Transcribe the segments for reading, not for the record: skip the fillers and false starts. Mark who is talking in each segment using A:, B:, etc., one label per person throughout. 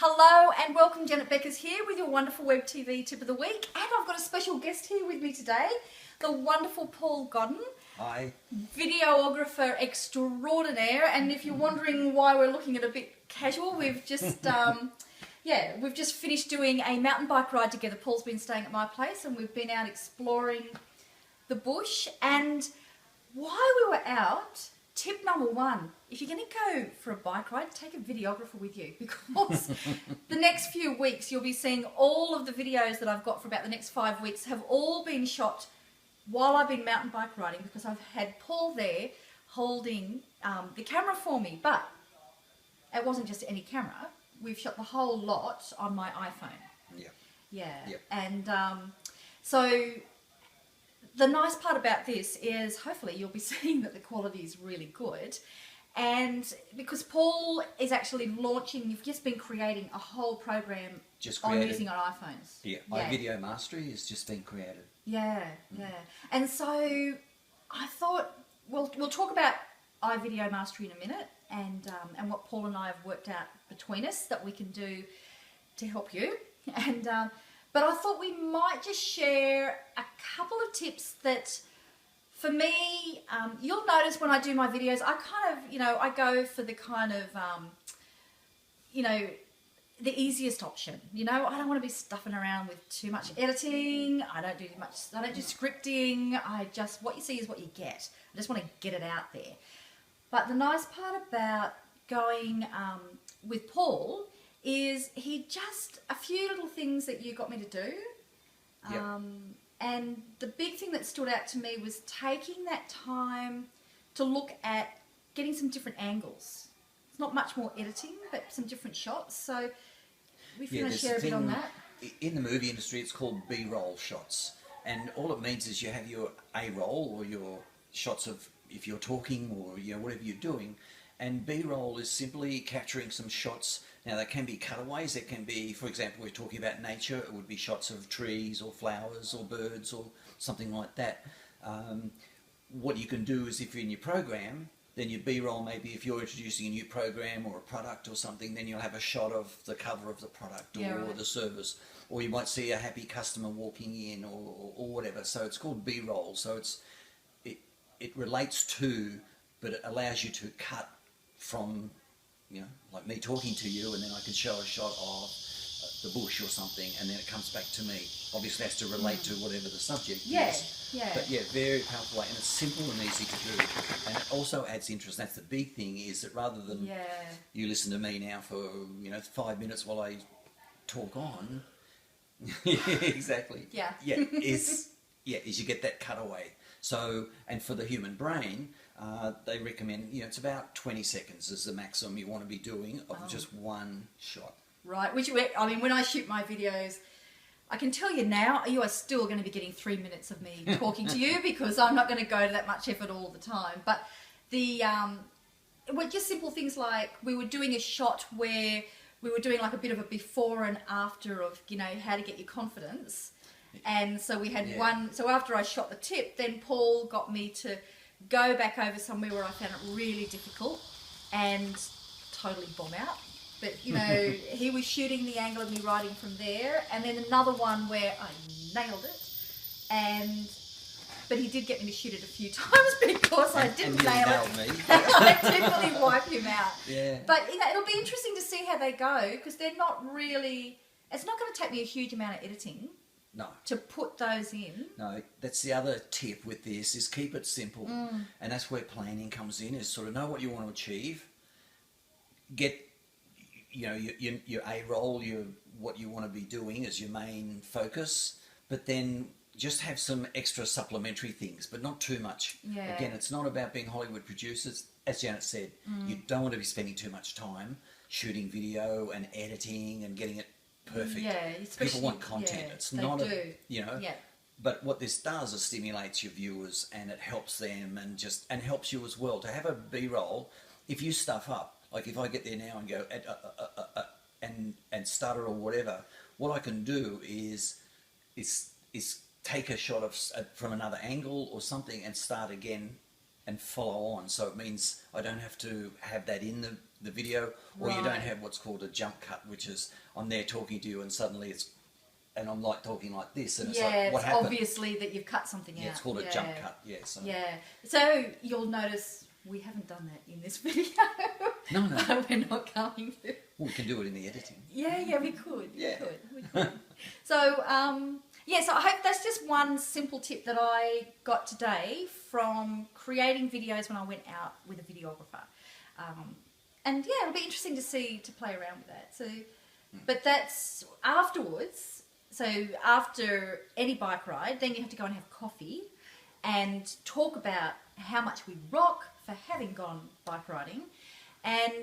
A: Hello and welcome, Janet Beckers here with your wonderful web TV tip of the week, and I've got a special guest here with me today, the wonderful Paul Godden.
B: Hi.
A: Videographer extraordinaire, and if you're wondering why we're looking at a bit casual, we've just we've just finished doing a mountain bike ride together. Paul's been staying at my place and we've been out exploring the bush, and while we were out, tip number one, if you're going to go for a bike ride, take a videographer with you, because the next few weeks you'll be seeing all of the videos that I've got for about the next 5 weeks have all been shot while I've been mountain bike riding, because I've had Paul there holding the camera for me. But it wasn't just any camera. We've shot the whole lot on my iPhone.
B: Yeah.
A: Yeah.
B: Yep.
A: And so the nice part about this is hopefully you'll be seeing that the quality is really good. And because Paul is actually launching, you've just been creating a whole program on using our iPhones.
B: Yeah, my video mastery has just been created.
A: Yeah, yeah. And so I thought we'll talk about iVideo Mastery in a minute, and what Paul and I have worked out between us that we can do to help you. And but I thought we might just share a couple of tips that, for me, you'll notice when I do my videos, I kind of, I go for the kind of, the easiest option. I don't want to be stuffing around with too much editing. I don't do scripting. What you see is what you get. I just want to get it out there. But the nice part about going with Paul is a few little things that you got me to do.
B: Yep.
A: And the big thing that stood out to me was taking that time to look at getting some different angles. It's not much more editing, but some different shots. So if you want to share a bit on that.
B: In the movie industry, it's called B-roll shots. And all it means is you have your A-roll, or your shots of if you're talking or whatever you're doing. And B-roll is simply capturing some shots. Now, they can be cutaways. There can be, for example, we're talking about nature. It would be shots of trees or flowers or birds or something like that. What you can do is, if you're in your program, then your B-roll, maybe if you're introducing a new program or a product or something, then you'll have a shot of the cover of the product or the service. Or you might see a happy customer walking in or whatever. So it's called B-roll. So it relates to, but it allows you to cut from, like me talking to you, and then I can show a shot of the bush or something, and then it comes back to me. Obviously, it has to relate to whatever the subject is. Yeah. But yeah, very powerful way, and it's simple and easy to do. And it also adds interest. That's the big thing, is that rather than you listen to me now for 5 minutes while I talk on. Exactly. Yeah. Is you get that cutaway. So, and for the human brain, they recommend, it's about 20 seconds is the maximum you want to be doing of just one shot. Right,
A: when I shoot my videos, I can tell you now, you are still going to be getting 3 minutes of me talking to you, because I'm not going to go to that much effort all the time. But just simple things like, we were doing a shot where we were doing like a bit of a before and after of, how to get your confidence. And so we had so after I shot the tip, then Paul got me to go back over somewhere where I found it really difficult and totally bomb out. But, he was shooting the angle of me riding from there, and then another one where I nailed it, but he did get me to shoot it a few times because I didn't nail it. I definitely wiped him out.
B: Yeah.
A: But, it'll be interesting to see how they go, because they're not really, it's not going to take me a huge amount of editing.
B: No.
A: To put those in.
B: No, that's the other tip with this, is keep it simple. And that's where planning comes in, is sort of know what you want to achieve. Get, your A-roll, what you want to be doing as your main focus, but then just have some extra supplementary things, but not too much. Yeah. Again, it's not about being Hollywood producers. As Janet said, you don't want to be spending too much time shooting video and editing and getting it perfect.
A: Yeah,
B: people want content. It's not But what this does is stimulates your viewers, and it helps them, and helps you as well to have a B-roll. If you stuff up, like if I get there now and go and stutter or whatever, what I can do is take a shot of from another angle or something and start again and follow on. So it means I don't have to have that in the video, or you don't
A: Right.
B: have what's called a jump cut, which is I'm there talking to you and suddenly and I'm like talking like this, and it's
A: Yeah,
B: like, what
A: it's
B: happened?
A: obviously that you've cut something out.
B: Yeah, it's called a jump cut. Yeah. So.
A: Yeah. So you'll notice we haven't done that in this video.
B: No.
A: But we're not going to.
B: Well, we can do it in the editing.
A: Yeah, we could.
B: Yeah.
A: We could. So, so I hope that's just one simple tip that I got today from creating videos when I went out with a videographer. And yeah, it'll be interesting to play around with that. So, but that's afterwards. So after any bike ride, then you have to go and have coffee and talk about how much we rock for having gone bike riding.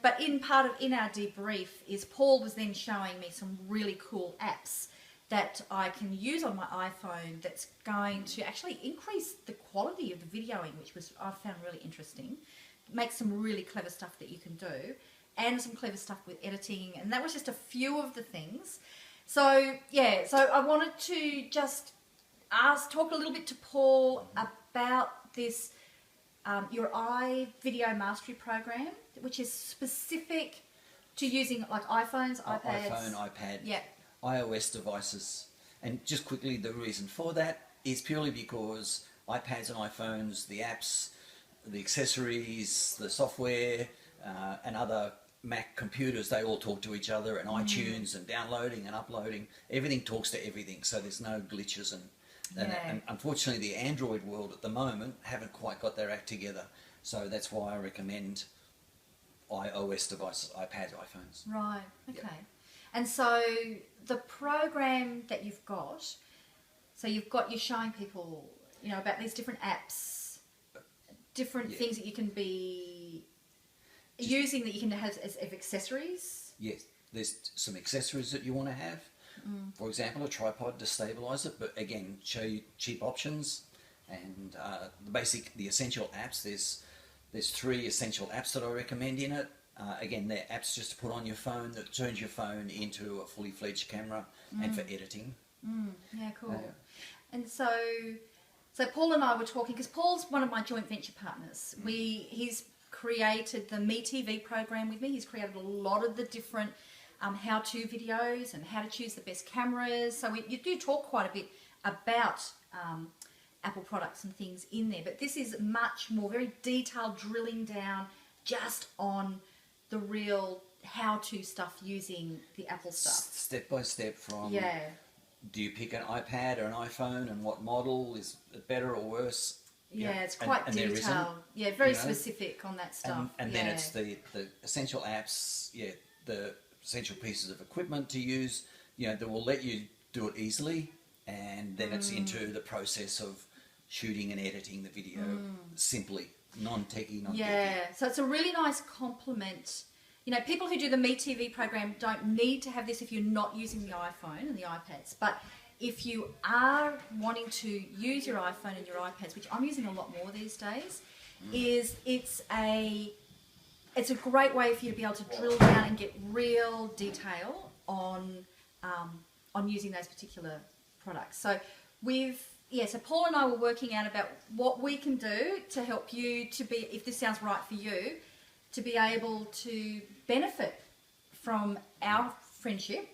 A: But in our debrief is Paul was then showing me some really cool apps that I can use on my iPhone that's going to actually increase the quality of the videoing, which I found really interesting. Make some really clever stuff that you can do, and some clever stuff with editing, and that was just a few of the things. So I wanted to just talk a little bit to Paul about this your iVideo Mastery program, which is specific to using like iPhones, iPads,
B: iPhone, iPad, iOS devices. And just quickly, the reason for that is purely because iPads and iPhones, the apps, the accessories, the software, and other Mac computers, they all talk to each other, and iTunes and downloading and uploading, everything talks to everything, so there's no glitches. And unfortunately, the Android world at the moment haven't quite got their act together, so that's why I recommend iOS devices, iPads, iPhones.
A: Right, okay.
B: Yep.
A: And so the program that you've got, you're showing people, about these different apps, different things that you can be using, that you can have as accessories. Yes,
B: there's some accessories that you want to have. For example, a tripod to stabilise it, but again, show you cheap options. And the essential apps, there's 3 essential apps that I recommend in it. Again, they're apps just to put on your phone that turns your phone into a fully fledged camera and for editing.
A: Yeah, cool. And so Paul and I were talking, because Paul's one of my joint venture partners. He's created the Me TV program with me. He's created a lot of the different how-to videos and how to choose the best cameras. So you do talk quite a bit about Apple products and things in there, but this is much more very detailed, drilling down just on the real how-to stuff using the Apple stuff.
B: Step by step from do you pick an iPad or an iPhone, and what model is it better or worse?
A: Yeah, it's quite detailed. Yeah, very specific on that stuff.
B: And then it's the essential apps, the essential pieces of equipment to use, that will let you do it easily, and then it's into the process of shooting and editing the video simply, non-techie, non-techie.
A: So it's a really nice complement. People who do the Me TV program don't need to have this if you're not using the iPhone and the iPads, but if you are wanting to use your iPhone and your iPads, which I'm using a lot more these days, it's a great way for you to be able to drill down and get real detail on using those particular products. So so Paul and I were working out about what we can do to help you to be, if this sounds right for you, to be able to benefit from our friendship,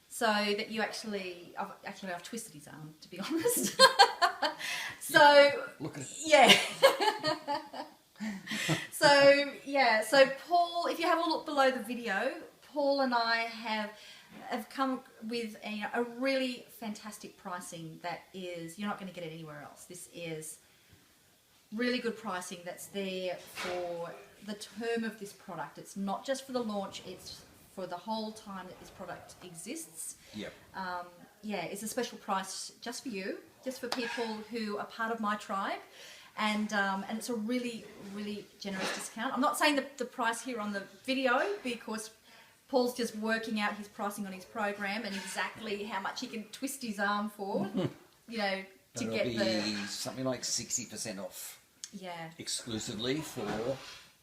A: so that you I've twisted his arm, to be honest.
B: Look at it.
A: So Paul, if you have a look below the video, Paul and I have come with a really fantastic pricing that is, you're not going to get it anywhere else. This is really good pricing that's there for the term of this product. It's not just for the launch, it's for the whole time that this product exists.
B: Yep.
A: It's a special price just for you, just for people who are part of my tribe. And it's a really, really generous discount. I'm not saying the price here on the video, because Paul's just working out his pricing on his program and exactly how much he can twist his arm for, to get the...
B: something like 60% off.
A: Yeah.
B: Exclusively for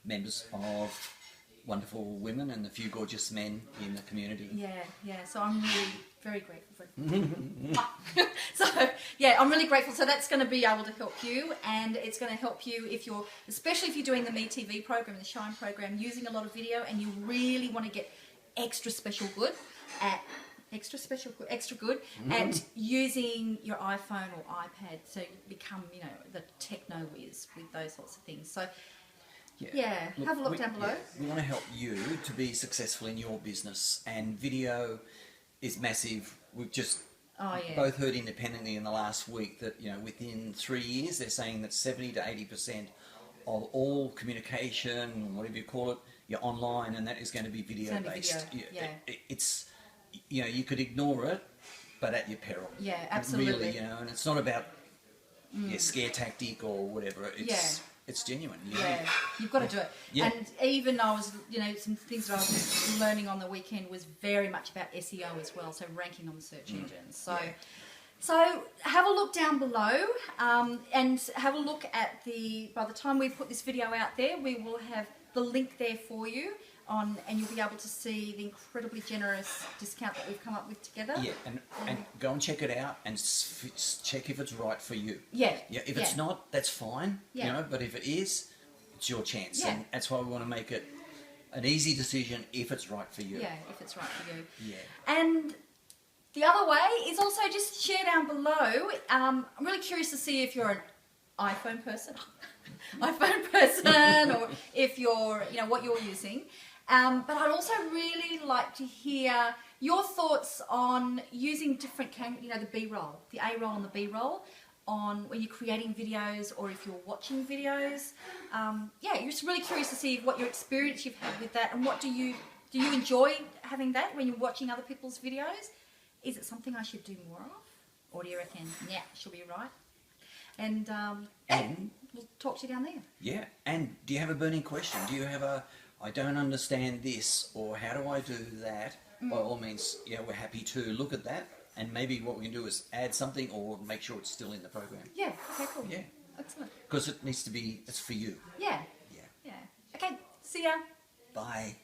B: members of wonderful women and a few gorgeous men in the community.
A: Yeah. So I'm really very grateful for So, yeah, I'm really grateful. So that's going to be able to help you, and it's going to help you if you're, especially if you're doing the Me TV program, the Shine program, using a lot of video, and you really want to get extra good at using your iPhone or iPad, so you become, you know, the techno whiz with those sorts of things. So yeah, look, have a look down below.
B: We want to help you to be successful in your business, and video is massive. We've just both heard independently in the last week that, you know, within 3 years they're saying that 70 to 80% of all communication, whatever you call it, you're online, and that is going to be video based. It's, you know, you could ignore it, but at your peril.
A: Yeah, absolutely.
B: Really, you know, and it's not about scare tactic or whatever. It's genuine.
A: Yeah, you've got to do it. Yeah. And even I was, you know, some things that I was learning on the weekend was very much about SEO as well, so ranking on the search engines. So have a look down below, and have a look at by the time we put this video out there, we will have the link there for you and you'll be able to see the incredibly generous discount that we've come up with together. Yeah,
B: and go and check it out and check if it's right for you.
A: Yeah.
B: If it's not, that's fine. Yeah. You know, but if it is, it's your chance. Yeah. And that's why we want to make it an easy decision if it's right for you.
A: Yeah, if it's right for you.
B: Yeah.
A: And the other way is also just share down below. I'm really curious to see if you're an iPhone person, or if you're, you know, what you're using. But I'd also really like to hear your thoughts on using different you know, the B-roll, the A-roll and the B-roll, on when you're creating videos or if you're watching videos. Yeah, you're just really curious to see what your experience you've had with that, and what do you enjoy having that when you're watching other people's videos? Is it something I should do more of? Or do you reckon, yeah, she'll be right? And we'll talk to you down there.
B: Yeah, and do you have a burning question? Do you have I don't understand this, or how do I do that? By all means, yeah, we're happy to look at that, and maybe what we can do is add something or make sure it's still in the program.
A: Yeah, okay, cool.
B: Yeah.
A: Excellent.
B: Because it needs to be, it's for you.
A: Yeah.
B: Yeah.
A: Yeah. Okay, see ya.
B: Bye.